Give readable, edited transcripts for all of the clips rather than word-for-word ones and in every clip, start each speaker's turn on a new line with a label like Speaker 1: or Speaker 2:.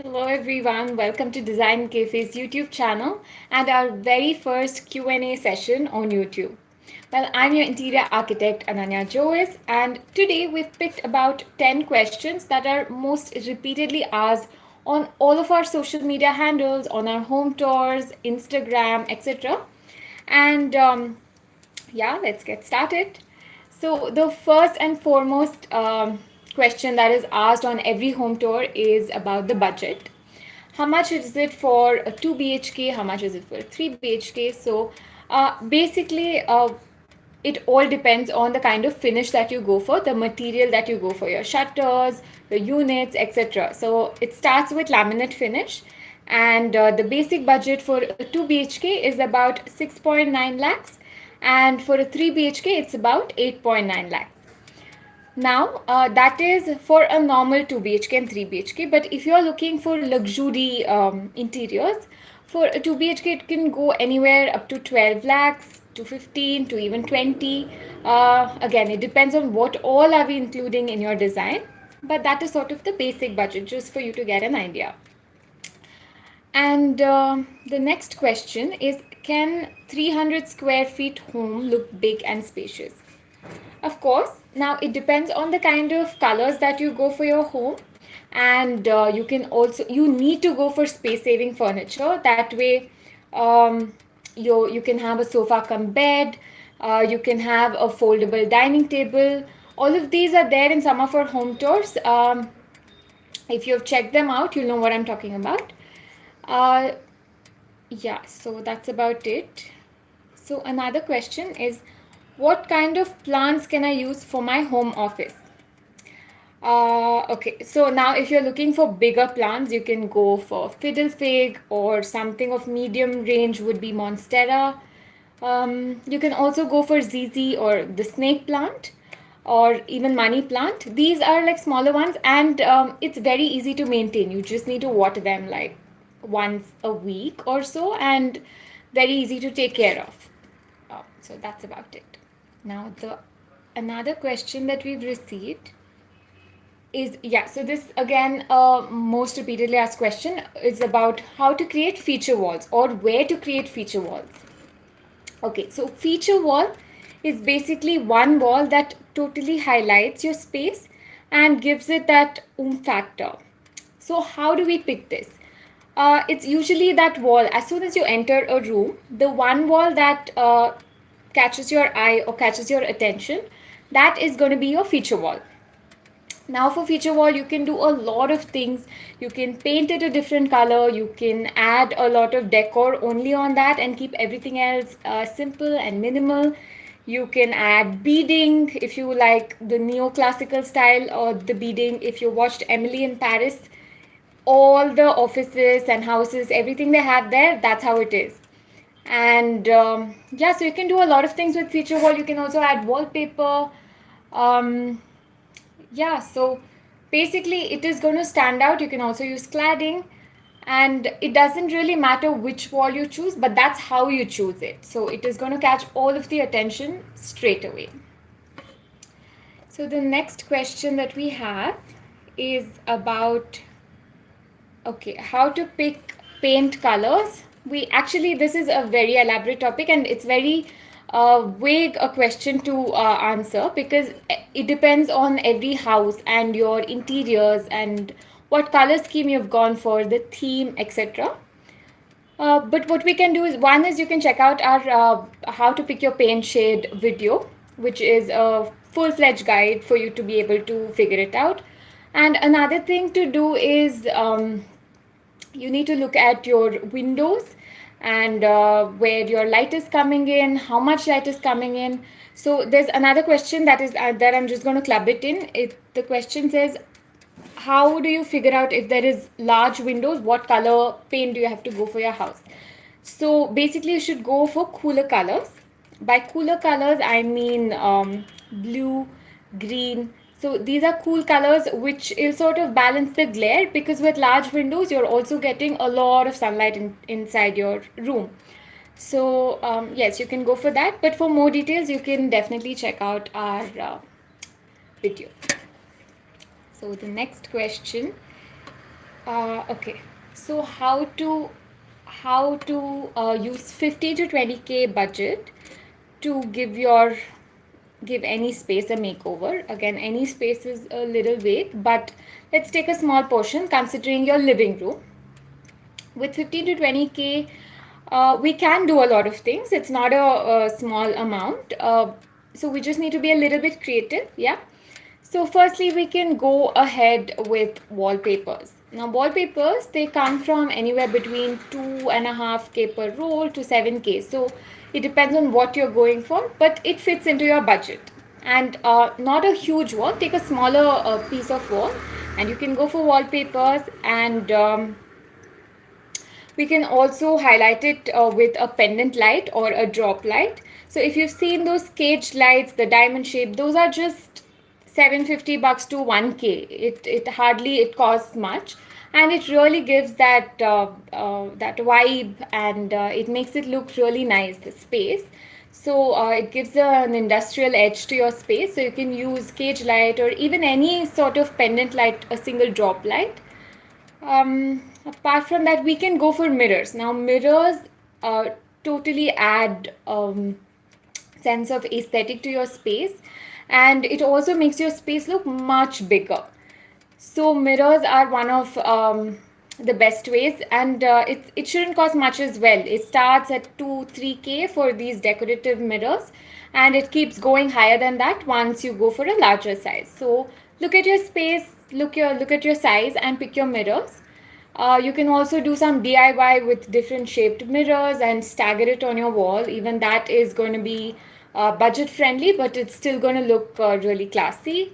Speaker 1: Hello everyone, welcome to Design Cafe's YouTube channel and our very first Q&A session on YouTube. Well, I'm your interior architect Ananya Jois, and today we've picked about 10 questions that are most repeatedly asked on all of our social media handles, on our home tours, Instagram, etc. And yeah, let's get started. So, the first and foremost question that is asked on every home tour is about the budget. How much is it for a 2 BHK? How much is it for a 3 BHK? So, basically, it all depends on the kind of finish that you go for, the material that you go for, your shutters, your units, etc. So, it starts with laminate finish, and the basic budget for a 2 BHK is about 6.9 lakhs, and for a 3 BHK it's about 8.9 lakhs. Now, that is for a normal 2 BHK and 3 BHK. But if you're looking for luxury interiors, for a 2 BHK, it can go anywhere up to 12 lakhs to 15 to even 20. Again, it depends on what all are we including in your design. But that is sort of the basic budget, just for you to get an idea. And the next question is, can 300 square feet home look big and spacious? Of course, now it depends on the kind of colors that you go for your home, and you need to go for space saving furniture. That way, um, you can have a sofa come bed, you can have a foldable dining table. All of these are there in some of our home tours. If you've checked them out, you'll know what I'm talking about. Uh, yeah, so that's about it. So another question is, what kind of plants can I use for my home office? Okay, so now if you're looking for bigger plants, you can go for fiddle fig, or something of medium range would be monstera. You can also go for ZZ or the snake plant, or even money plant. These are like smaller ones, and it's very easy to maintain. You just need to water them like once a week or so, and very easy to take care of. So that's about it. Now, the another question that we've received is, yeah, so this again, most repeatedly asked question is about how to create feature walls, or where to create feature walls. Okay, so feature wall is basically one wall that totally highlights your space and gives it that factor. So how do we pick this? It's usually that wall, as soon as you enter a room, the one wall that catches your eye or catches your attention, that is going to be your feature wall. Now for feature wall, you can do a lot of things. You can paint it a different color, you can add a lot of decor only on that and keep everything else simple and minimal. You can add beading if you like the neoclassical style, or the beading if you watched Emily in Paris. All the offices and houses, everything they have there, that's how it is. And yeah, so you can do a lot of things with feature wall. You can also add wallpaper. Yeah, so basically it is going to stand out. You can also use cladding, and it doesn't really matter which wall you choose, but that's how you choose it. So it is going to catch all of the attention straight away. So the next question that we have is about, okay, how to pick paint colors. This is a very elaborate topic, and it's very vague a question to answer, because it depends on every house and your interiors and what color scheme you've gone for, the theme, etc. But what we can do is, one is you can check out our how to pick your paint shade video, which is a full-fledged guide for you to be able to figure it out. And another thing to do is, you need to look at your windows, and where your light is coming in, how much light is coming in. So there's another question that is that I'm just going to club it in. The question says, how do you figure out if there is large windows, what color paint do you have to go for your house? So basically you should go for cooler colors. By cooler colors I mean blue, green. So these are cool colors which will sort of balance the glare, because with large windows you're also getting a lot of sunlight inside your room. So yes, you can go for that, but for more details you can definitely check out our video. So the next question Okay. So how to use 50 to 20K budget to give any space a makeover. Again, any space is a little vague, but let's take a small portion considering your living room. With 15 to 20K, we can do a lot of things. It's not a small amount. So we just need to be a little bit creative. Yeah. So firstly, we can go ahead with wallpapers. Now wallpapers, they come from anywhere between 2.5K per roll to 7K. So it depends on what you're going for, but it fits into your budget. And not a huge wall. Take a smaller piece of wall, and you can go for wallpapers. And we can also highlight it with a pendant light or a drop light. So if you've seen those cage lights, the diamond shape, those are just 750 bucks to 1K. It hardly, it costs much, and it really gives that that vibe, and it makes it look really nice, the space. So it gives an industrial edge to your space. So you can use cage light or even any sort of pendant light, a single drop light. Apart from that, we can go for mirrors. Now mirrors totally add sense of aesthetic to your space, and it also makes your space look much bigger. So mirrors are one of the best ways, and it shouldn't cost much as well. It starts at 2-3K for these decorative mirrors, and it keeps going higher than that once you go for a larger size. So look at your space, look at your size, and pick your mirrors. You can also do some DIY with different shaped mirrors and stagger it on your wall. Even that is going to be budget friendly, but it's still going to look really classy.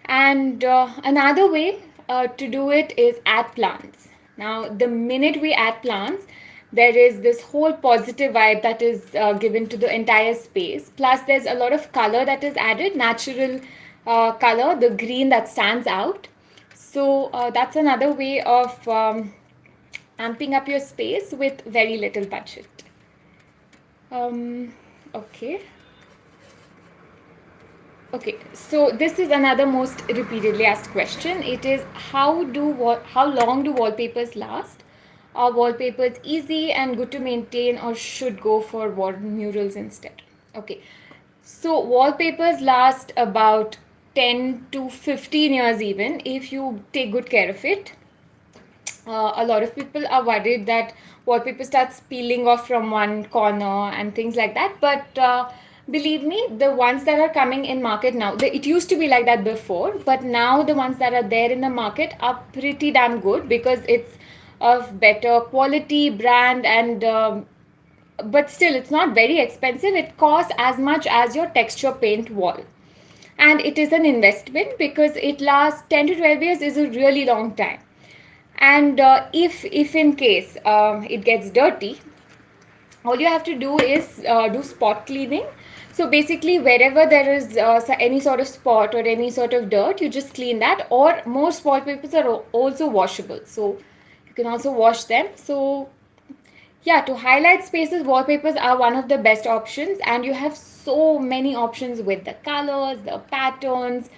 Speaker 1: And another way to do it is add plants. Now, the minute we add plants, there is this whole positive vibe that is given to the entire space. Plus, there's a lot of color that is added, natural color, the green that stands out. So that's another way of amping up your space with very little budget. Okay. Okay, so this is another most repeatedly asked question. It is how long do wallpapers last? Are wallpapers easy and good to maintain, or should go for wall murals instead? Okay, so wallpapers last about 10 to 15 years even if you take good care of it. A lot of people are worried that wallpaper starts peeling off from one corner and things like that, but believe me, the ones that are coming in market now, it used to be like that before, but now the ones that are there in the market are pretty damn good because it's of better quality brand, and but still it's not very expensive. It costs as much as your texture paint wall, and it is an investment because it lasts 10 to 12 years is a really long time. And if in case it gets dirty, all you have to do is do spot cleaning. So basically wherever there is any sort of spot or any sort of dirt, you just clean that. Or most wallpapers are also washable, so you can also wash them. So yeah, to highlight spaces, wallpapers are one of the best options, and you have so many options with the colors, the patterns,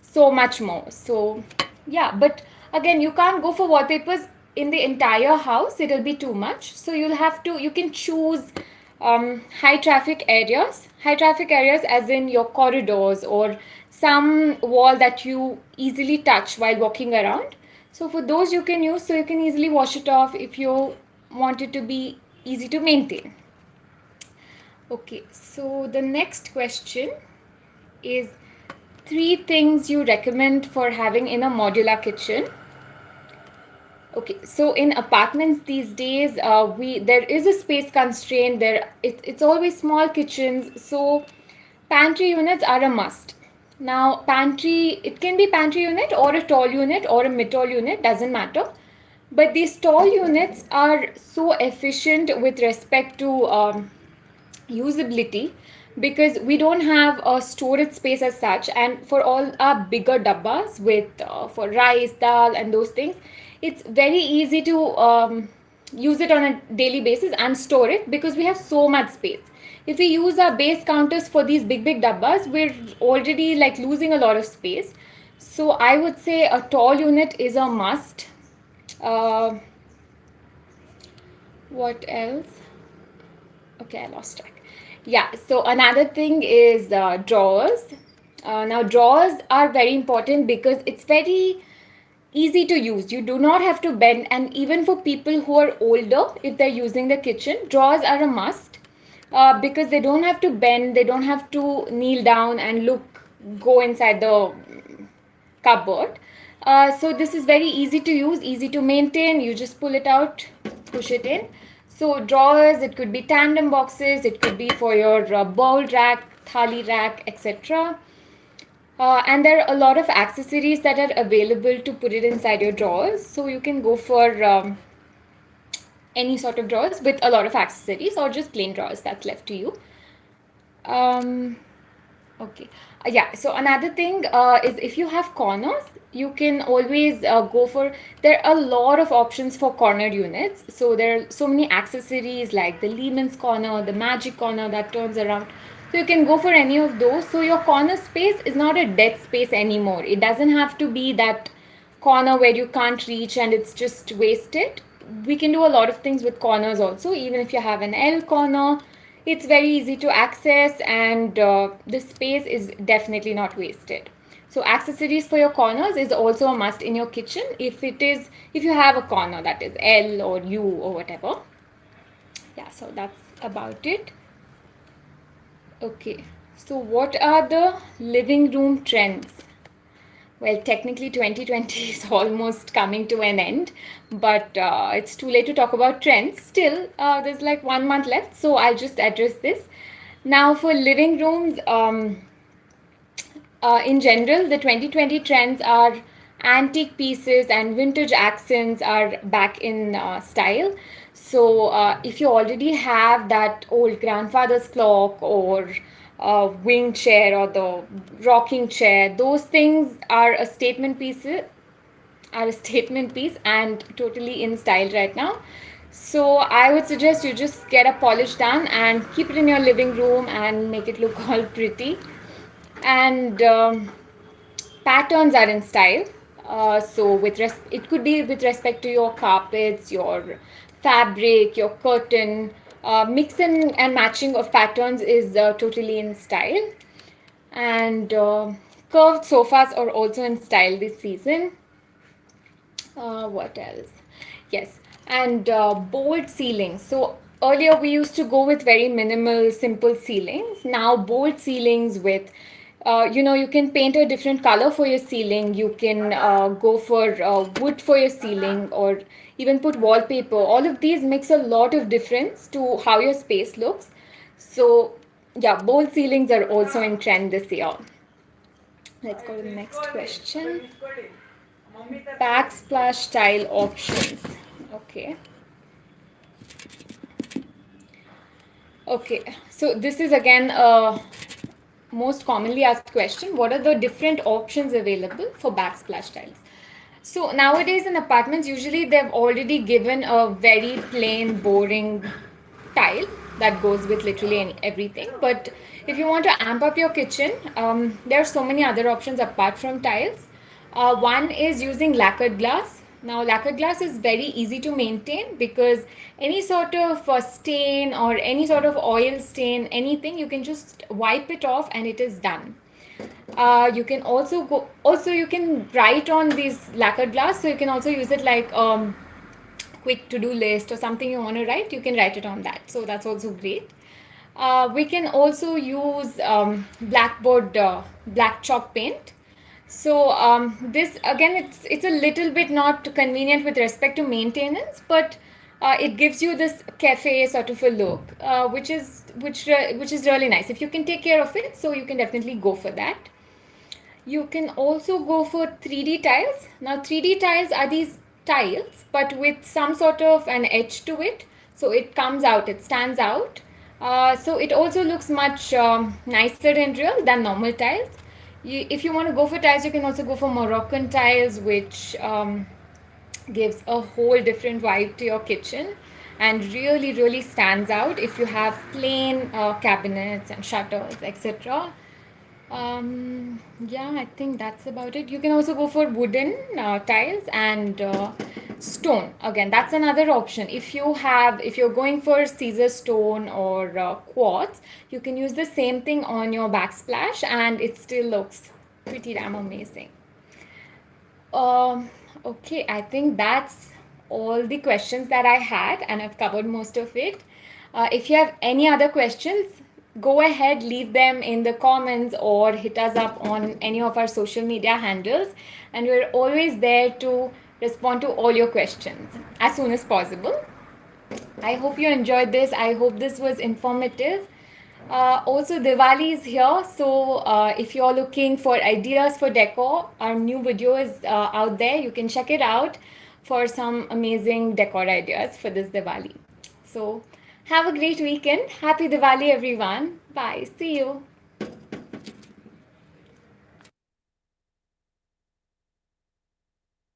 Speaker 1: so much more. So yeah, but again, you can't go for wallpapers in the entire house, it'll be too much. So you can choose high traffic areas as in your corridors or some wall that you easily touch while walking around. So for those you can use, so you can easily wash it off if you want it to be easy to maintain. Okay, so the next question is 3 things you recommend for having in a modular kitchen. Okay, so in apartments these days, there is a space constraint. It's always small kitchens, so pantry units are a must. Now, pantry, it can be pantry unit or a tall unit or a mid-tall unit, doesn't matter. But these tall units are so efficient with respect to usability because we don't have a storage space as such, and for all our bigger dabbas with for rice, dal and those things, it's very easy to use it on a daily basis and store it because we have so much space. If we use our base counters for these big dabbas, we're already like losing a lot of space. So I would say a tall unit is a must. Uh, what else? Okay, I lost track. Yeah, so another thing is drawers. Now, drawers are very important because it's very easy to use. You do not have to bend, and even for people who are older, if they're using the kitchen, drawers are a must because they don't have to bend, they don't have to kneel down and go inside the cupboard. So this is very easy to use, easy to maintain. You just pull it out, push it in. So drawers, it could be tandem boxes, it could be for your bowl rack, thali rack, etc. And there are a lot of accessories that are available to put it inside your drawers. So you can go for any sort of drawers with a lot of accessories, or just plain drawers, that's left to you. Okay. Yeah. So another thing is, if you have corners, you can always go for. There are a lot of options for corner units. So there are so many accessories like the Lehman's corner, the magic corner that turns around. So you can go for any of those. So your corner space is not a dead space anymore. It doesn't have to be that corner where you can't reach and it's just wasted. We can do a lot of things with corners also. Even if you have an L corner, it's very easy to access, and the space is definitely not wasted. So accessories for your corners is also a must in your kitchen, if you have a corner that is L or U or whatever. Yeah, so that's about it. Okay, so what are the living room trends? Well, technically 2020 is almost coming to an end, but it's too late to talk about trends. Still, there's like 1 month left, so I'll just address this. Now, for living rooms, in general, the 2020 trends are antique pieces and vintage accents are back in style. So if you already have that old grandfather's clock or wing chair or the rocking chair, those things are a statement piece and totally in style right now. So I would suggest you just get a polish done and keep it in your living room and make it look all pretty. And patterns are in style. So it could be with respect to your carpets, your fabric, your curtain. Mixing and matching of patterns is totally in style. And curved sofas are also in style this season. What else? Yes, and bold ceilings. So earlier we used to go with very minimal, simple ceilings. Now bold ceilings with, you can paint a different color for your ceiling. You can go for wood for your ceiling, or even put wallpaper. All of these makes a lot of difference to how your space looks. So yeah, bold ceilings are also in trend this year. Let's go to the next question. Backsplash style options. Okay. Okay, so this is again a most commonly asked question. What are the different options available for backsplash tiles? So nowadays in apartments, usually they've already given a very plain, boring tile that goes with literally everything. But if you want to amp up your kitchen, there are so many other options apart from tiles. One is using lacquered glass. Now, lacquered glass is very easy to maintain because any sort of stain or any sort of oil stain, anything, you can just wipe it off and it is done. You can also you can write on these lacquered glass, so you can also use it like quick to-do list or something you want to write, you can write it on that. So that's also great. We can also use blackboard black chalk paint. So this again, it's a little bit not convenient with respect to maintenance, but it gives you this cafe sort of a look, which is really nice if you can take care of it. So you can definitely go for that. You can also go for 3D tiles. Now 3D tiles are these tiles but with some sort of an edge to it, so it comes out, it stands out. So it also looks much nicer in real than normal tiles. If you want to go for tiles, you can also go for Moroccan tiles, which gives a whole different vibe to your kitchen and really stands out if you have plain cabinets and shutters, etc. Yeah, I think that's about it. You can also go for wooden tiles, and stone, again, that's another option. If you're going for Caesar stone or quartz, you can use the same thing on your backsplash and it still looks pretty damn amazing. um okay, I think that's all the questions that I had, and I've covered most of it. If you have any other questions, go ahead, leave them in the comments or hit us up on any of our social media handles, and we're always there to respond to all your questions as soon as possible. I hope you enjoyed this. I hope this was informative. Also, Diwali is here, so if you're looking for ideas for decor, our new video is out there. You can check it out for some amazing decor ideas for this Diwali. So, have a great weekend. Happy Diwali, everyone. Bye. See you.